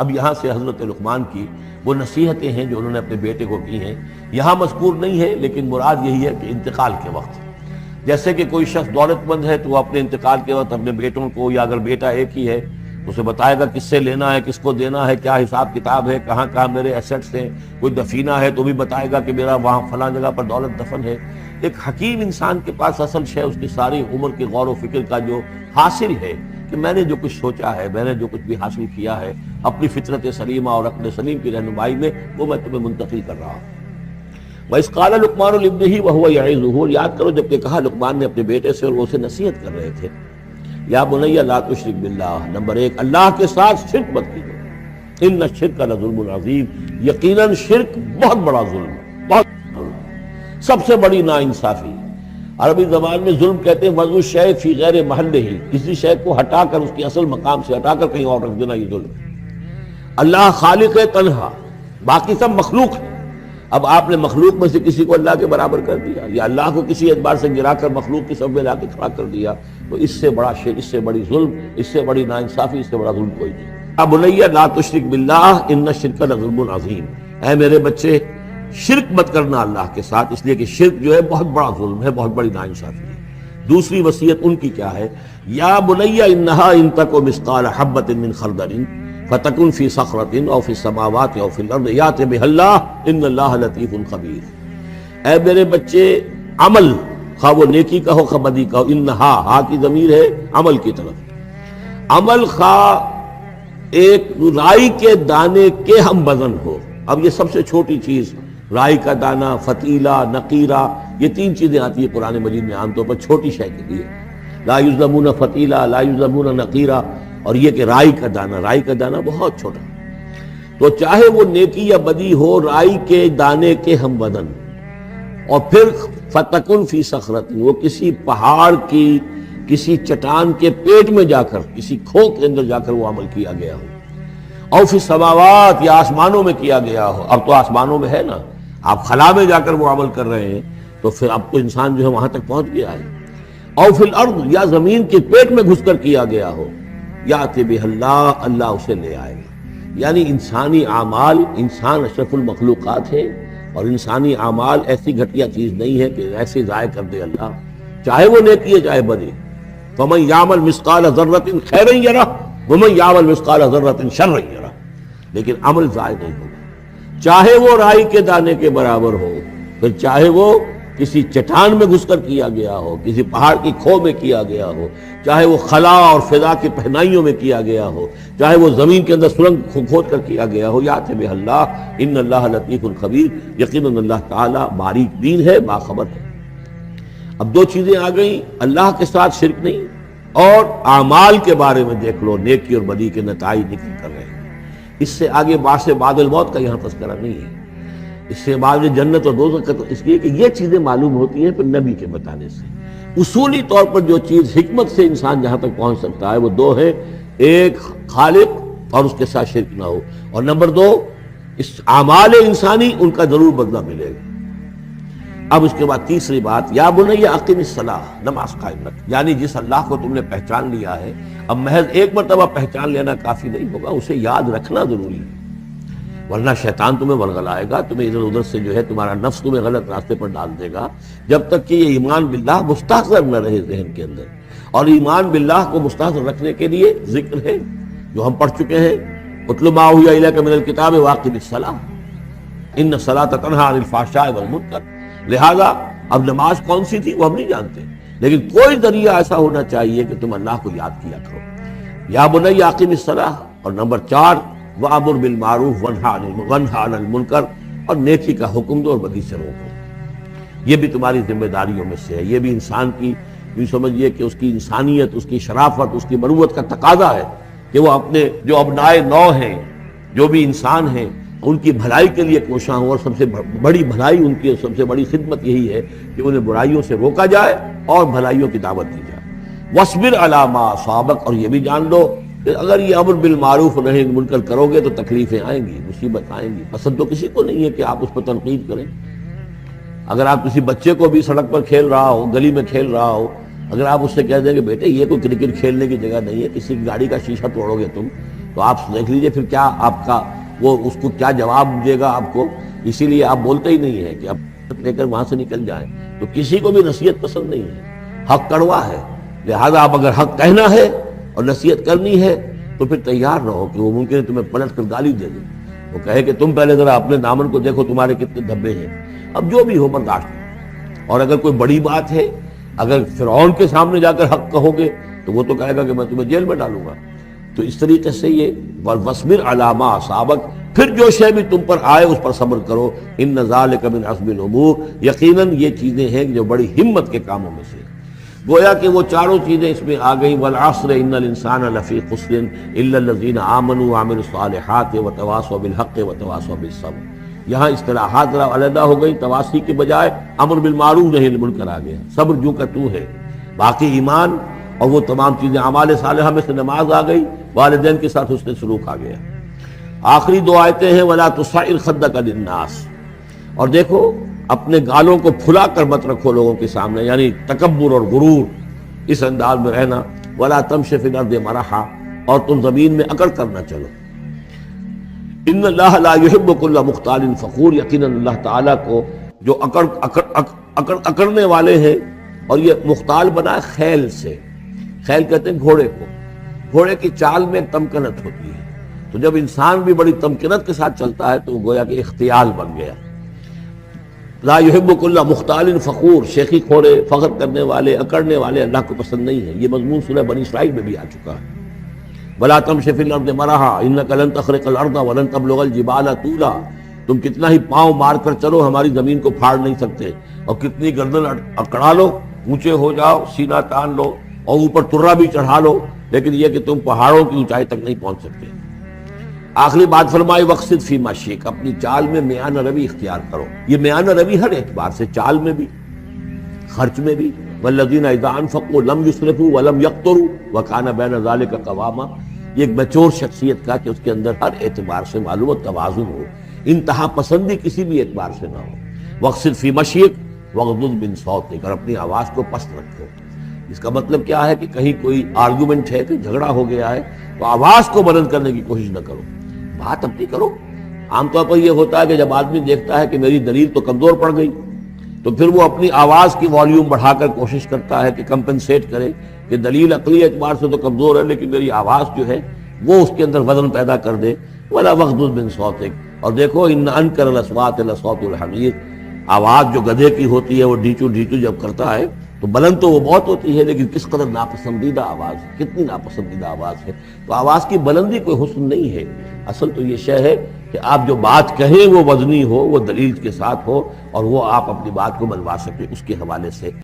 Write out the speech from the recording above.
اب یہاں سے حضرت لقمان کی وہ نصیحتیں ہیں جو انہوں نے اپنے بیٹے کو کی ہیں، یہاں مذکور نہیں ہے، لیکن مراد یہی ہے کہ انتقال کے وقت جیسے کہ کوئی شخص دولت مند ہے تو وہ اپنے انتقال کے وقت اپنے بیٹوں کو، یا اگر بیٹا ایک ہی ہے اسے بتائے گا کس سے لینا ہے، کس کو دینا ہے، کیا حساب کتاب ہے، کہاں کہاں میرے ایسٹس ہیں، کوئی دفینہ ہے تو بھی بتائے گا کہ میرا وہاں فلاں جگہ پر دولت دفن ہے۔ ایک حکیم انسان کے پاس اصل شے اس کی ساری عمر کے غور و فکر کا جو حاصل ہے کہ میں نے جو کچھ سوچا ہے، میں نے جو کچھ بھی حاصل کیا ہے اپنی فطرت سلیمہ اور عقل سلیم کی رہنمائی میں، وہ میں تمہیں منتقل کر رہا ہوں۔ وَإِذْ قَالَ لُقْمَانُ لِابْنِهِ وَهُوَ يَعِظُهُ، یاد کرو جب کہ کہا لقمان نے اپنے بیٹے سے اور وہ اسے نصیحت کر رہے تھے، یا بنی لا تشرک باللہ، نمبر ایک اللہ کے ساتھ شرک مت کیجو، ان الشرک لظلم عظیم، یقیناً شرک بہت بڑا ظلم ہے، بہت سب سے بڑی ناانصافی۔ عربی زبان میں ظلم کہتے ہیں وضع الشیء فی غیر محلہ، کسی شے کو ہٹا کر اس کے اصل مقام سے ہٹا کر کہیں اور رکھ دینا، یہ ظلم ہے۔ اللہ خالق ہے تنہا، باقی سب مخلوق ہے، اب آپ نے مخلوق میں سے کسی کو اللہ کے برابر کر دیا، یا اللہ کو کسی اعتبار سے گرا کر مخلوق کی صف میں لا کے کھڑا کر دیا، تو اس سے بڑا شرک، اس سے بڑی ظلم، اس سے بڑی ناانصافی، اس سے بڑا ظلم کوئی نہیں۔ اب بنی لا تشرک باللہ ان الشرک لظلم عظیم، اے میرے بچے شرک مت کرنا اللہ کے ساتھ، اس لیے کہ شرک جو ہے بہت بڑا ظلم ہے، بہت بڑی ناانصافی ہے۔ دوسری وصیت ان کی کیا ہے؟ یا بنی انہا ان تک مثقال حبۃ من خردل فتکن فی صخرۃ او فی السماوات او فی الارض یأت بہ اللہ ان اللہ لطیف خبیر۔ اے میرے بچے عمل، خواہ وہ نیکی کا ہو خواہ بدی کا ہو، انہا ہا کی ضمیر ہے عمل کی طرف، عمل خواہ ایک رائی کے دانے کے ہم وزن ہو۔ اب یہ سب سے چھوٹی چیز، رائی کا دانہ، فتیلہ، نقیرہ، یہ تین چیزیں آتی ہیں قرآن مجید میں عام طور پر چھوٹی شے کے لیے، لا یظلمون فتیلہ، لا یظلمون نقیرہ، اور یہ کہ رائی کا دانہ، رائی کا دانہ بہت چھوٹا، تو چاہے وہ نیکی یا بدی ہو رائی کے دانے کے ہم وزن، اور پھر فتکن فی صخرۃ، وہ کسی پہاڑ کی، کسی چٹان کے پیٹ میں جا کر، کسی کھو کے اندر جا کر وہ عمل کیا گیا ہو، او فی السماوات، یا آسمانوں میں کیا گیا ہو، اب تو آسمانوں میں ہے نا، آپ خلا میں جا کر وہ عمل کر رہے ہیں، تو پھر اب تو انسان جو ہے وہاں تک پہنچ گیا ہے، او فی الارض، یا زمین کے پیٹ میں گھس کر کیا گیا ہو، یأت بہ اللہ، اللہ اسے لے آئے گا۔ یعنی انسانی اعمال، انسان اشرف المخلوقات ہے، اور انسانی اعمال ایسی گھٹیا چیز نہیں ہے کہ ایسے ضائع کر دے اللہ، چاہے وہ نیکی ہے چاہے بدی۔ فمن یعمل مثقال ذرۃ خیرا یرہ ومن یعمل مثقال ذرۃ شرا یرہ، لیکن عمل ضائع نہیں ہوگا، چاہے وہ رائی کے دانے کے برابر ہو، پھر چاہے وہ کسی چٹان میں گھس کر کیا گیا ہو، کسی پہاڑ کی کھو میں کیا گیا ہو، چاہے وہ خلا اور فضا کی پہنائیوں میں کیا گیا ہو، چاہے وہ زمین کے اندر سرنگ کھود کر کیا گیا ہو، یأت بہ اللہ ان اللہ لطیف خبیر، یقیناً اللہ تعالیٰ باریک بین ہے، باخبر ہے۔ اب دو چیزیں آ گئیں، اللہ کے ساتھ شرک نہیں، اور اعمال کے بارے میں دیکھ لو، نیکی اور بدی کے نتائج نکل کر رہے ہیں۔ اس سے آگے بعث بعد الموت کا یہاں تذکرہ نہیں ہے، اس سے بعد جنت اور دوزخ کا، تو اس لیے کہ یہ چیزیں معلوم ہوتی ہیں پھر نبی کے بتانے سے۔ اصولی طور پر جو چیز حکمت سے انسان جہاں تک پہنچ سکتا ہے وہ دو ہے، ایک خالق اور اس کے ساتھ شرک نہ ہو، اور نمبر دو اس اعمال انسانی ان کا ضرور بدلہ ملے گا۔ اب اس کے بعد تیسری بات، یا بنی اقم الصلاۃ، نماز قائم رکھ، یعنی جس اللہ کو تم نے پہچان لیا ہے، اب محض ایک مرتبہ پہچان لینا کافی نہیں ہوگا، اسے یاد رکھنا ضروری ہے، ورنہ شیطان تمہیں ورغلائے گا، تمہیں ادھر ادھر سے جو ہے تمہارا نفس تمہیں غلط راستے پر ڈال دے گا، جب تک کہ یہ ایمان باللہ مستحضر نہ رہے ذہن کے اندر۔ اور ایمان باللہ کو مستحضر رکھنے کے لیے ذکر ہے جو ہم پڑھ چکے ہیں، اتل ما اوحی الیک من الکتاب واقم الصلاۃ ان الصلاۃ تنہی عن الفحشاء والمنکر۔ لہذا اب نماز کون سی تھی وہ ہم نہیں جانتے، لیکن کوئی ذریعہ ایسا ہونا چاہیے کہ تم اللہ کو یاد کیا کرو۔ یا بنی اقم الصلاۃ، اور نمبر 4 وَأَمُرْ بِالْمَعْرُوفِ وَانْهَ عَنِ الْمُنْكَرِ، اور نیکی کا حکم دو اور بدی سے روکو۔ یہ بھی تمہاری ذمہ داریوں میں سے ہے، یہ بھی انسان کی، یوں سمجھیے کہ اس کی انسانیت، اس کی شرافت، اس کی مروت کا تقاضا ہے کہ وہ اپنے جو ابنائے نو ہیں، جو بھی انسان ہیں، ان کی بھلائی کے لیے کوشاں ہوں، اور سب سے بڑی بھلائی ان کی، سب سے بڑی خدمت یہی ہے کہ انہیں برائیوں سے روکا جائے اور بھلائیوں کی دعوت دی جائے۔ وَاصْبِرْ عَلَىٰ مَا أَصَابَكَ، اور یہ بھی جان لو کہ اگر یہ امر بالمعروف اور نہی عن المنکر کرو گے تو تکلیفیں آئیں گی، مصیبت آئیں گی۔ پسند تو کسی کو نہیں ہے کہ آپ اس پر تنقید کریں۔ اگر آپ کسی بچے کو بھی سڑک پر کھیل رہا ہو، گلی میں کھیل رہا ہو، اگر آپ اس سے کہہ دیں کہ بیٹے یہ کوئی کرکٹ کھیلنے کی جگہ نہیں ہے، کسی کی گاڑی کا شیشہ توڑو گے تم، تو آپ دیکھ لیجئے پھر کیا آپ کا وہ اس کو کیا جواب دے گا آپ کو. اسی لیے آپ بولتے ہی نہیں ہیں کہ اب لے کر وہاں سے نکل جائیں. تو کسی کو بھی نصیحت پسند نہیں ہے, حق کڑوا ہے, لہذا آپ اگر حق کہنا ہے اور نصیحت کرنی ہے تو پھر تیار رہو کہ وہ ممکن ہے تمہیں پلٹ کر گالی دے دے, وہ کہے کہ تم پہلے ذرا اپنے دامن کو دیکھو تمہارے کتنے دھبے ہیں. اب جو بھی ہو برداشت. اور اگر کوئی بڑی بات ہے, اگر فرعون کے سامنے جا کر حق کہو گے تو وہ تو کہے گا کہ میں تمہیں جیل میں ڈالوں گا. تو اس طریقے سے یہ وَاصْبِرْ عَلَىٰ مَا أَصَابَكَ, پھر جو شے بھی تم پر آئے اس پر صبر کرو. إِنَّ ذَلِكَ مِنْ عَزْمِ الْأُمُورِ, یقیناً یہ چیزیں ہیں جو بڑی ہمت کے کاموں میں سے. گویا کہ وہ چاروں چیزیں اس میں آ گئیں. وَالْعَصْرِ إِنَّ الْإِنسَانَ لَفِي خُسْرٍ إِلَّا الَّذِينَ آمَنُوا وَعَمِلُوا الصَّالِحَاتِ وَتَوَاصَوْا بِالْحَقِّ وَتَوَاصَوْا بِالصَّبْرِ. یہاں اصطلاحات ذرا علیحدہ ہو گئی, تواصی کے بجائے امر بالمعروف نہی عن المنکر آ گیا. صبر جو کا تو ہے, باقی ایمان اور وہ تمام چیزیں. اعمال صالحہ میں سے نماز آ گئی, والدین کے ساتھ حسن سلوک آ گیا. آخری دو آیتیں ہیں وَلَا تُصَعِّرْ خَدَّكَ لِلنَّاسِ, اور دیکھو اپنے گالوں کو پھلا کر مت رکھو لوگوں کے سامنے, یعنی تکبر اور غرور اس انداز میں رہنا. وَلَا تَمْشِ فِي الْأَرْضِ مَرَحًا, اور تم زمین میں اکڑ کر نہ چلو. ان اللہ لا يحب كل مختال فخور, یقیناً اللہ تعالیٰ کو جو اکڑنے والے ہیں. اور یہ مختال بنا خیل سے, خیل کہتے ہیں گھوڑے کو. گھوڑے کی چال میں تمکنت ہوتی ہے, تو جب انسان بھی بڑی تمکنت کے ساتھ چلتا ہے تو گویا کہ اختیال بن گیا. لا يحب كل مختال فخور, شیخی کھوڑے, فخر کرنے والے, اکڑنے والے اللہ کو پسند نہیں ہے. یہ مضمون سورہ بنی اسرائیل میں بھی آ چکا ہے. وَلَا تَمْشِ فِي الْأَرْضِ مَرَحًا إِنَّكَ لَن تَخْرِقَ الْأَرْضَ وَلَن تَبْلُغَ الْجِبَالَ طُولًا, تم کتنا ہی پاؤں مار کر چلو ہماری زمین کو پھاڑ نہیں سکتے, اور کتنی گردن اکڑا لو, اونچے ہو جاؤ, سینہ تان لو اور اوپر ترا بھی چڑھا لو, لیکن یہ کہ تم پہاڑوں کی اونچائی تک نہیں پہنچ سکتے. آخری بات فرمائی وَاقْصِدْ فِي مَشْيِكَ, اپنی چال میں میانہ روی اختیار کرو. یہ میانہ روی ہر اعتبار سے, چال میں بھی, خرچ میں بھی. وَالَّذِينَ إِذَا أَنفَقُوا لَمْ يُسْرِفُوا وَلَمْ يَقْتُرُوا وَكَانَ بَيْنَ ذَلِكَ قَوَامًا. یہ ایک میچور شخصیت کا کہ اس کے اندر ہر اعتبار سے معلوم و توازن ہو, انتہا پسندی کسی بھی اعتبار سے نہ ہو. وَاقْصِدْ فِي مَشْيِكَ وَاغْضُضْ مِنْ صَوْتِكَ, اور اپنی آواز کو پست رکھو. اس کا مطلب کیا ہے کہ کہیں کوئی آرگومنٹ ہے, کہ جھگڑا ہو گیا ہے, تو آواز کو بلند کرنے کی کوشش نہ کرو, بات اپنی کرو. عام طور پر یہ ہوتا ہے کہ جب آدمی دیکھتا ہے کہ میری دلیل تو کمزور پڑ گئی, تو پھر وہ اپنی آواز کی والیوم بڑھا کر کوشش کرتا ہے کہ کمپنسیٹ کرے کہ دلیل عقلی اعتبار سے تو کمزور ہے لیکن میری آواز جو ہے وہ اس کے اندر وزن پیدا کر دے. وَلَا وَاغْضُضْ مِنْ صَوْتِكَ, اور دیکھو إِنَّ أَنْكَرَ الْأَصْوَاتِ لَصَوْتُ الْحَمِيرِ, آواز جو گدھے کی ہوتی ہے وہ ڈھیچو ڈھیچو جب کرتا ہے تو بلند تو وہ بہت ہوتی ہے, لیکن کس قدر ناپسندیدہ آواز ہے, کتنی ناپسندیدہ آواز ہے. تو آواز کی بلندی کوئی حسن نہیں ہے, اصل تو یہ شے ہے کہ آپ جو بات کہیں وہ وزنی ہو, وہ دلیل کے ساتھ ہو, اور وہ آپ اپنی بات کو منوا سکیں اس کے حوالے سے.